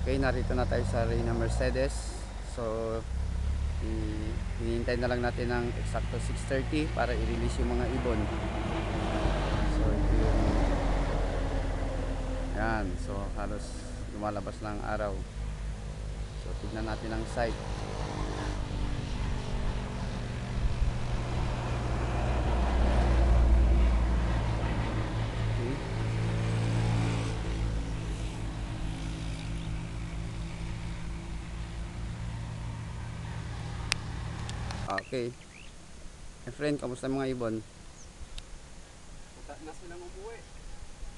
Okay, narito na tayo sa Reyna Mercedes. So, hinihintay na lang natin ng eksakto 6:30 para i-release yung mga ibon. So, ito yung yan. So, halos lumalabas na ang araw. So, tignan natin ang site. Okay. My friend, kamusta mga ibon? Matat na silang umuwi.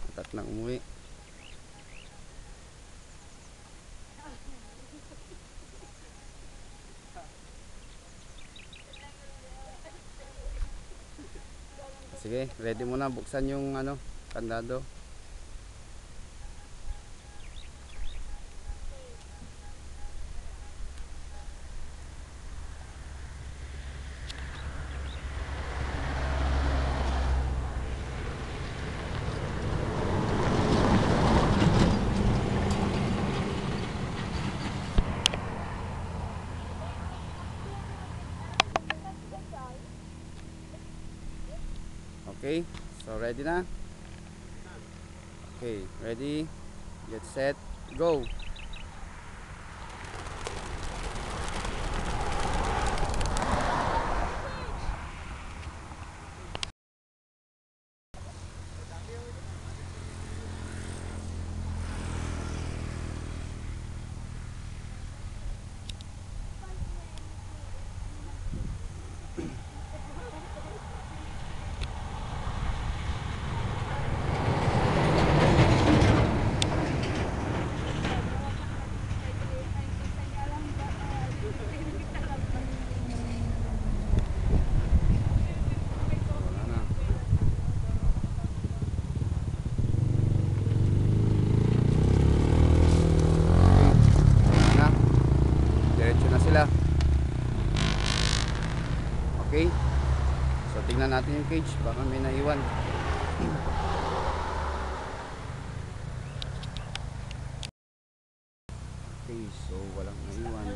Matat na umuwi. Sige, ready mo na. Buksan yung kandado. Okay, so ready na? Okay, ready, get set, go! Diretso na sila. Okay, so tingnan natin yung cage, baka may naiwan. Okay, so walang naiwan.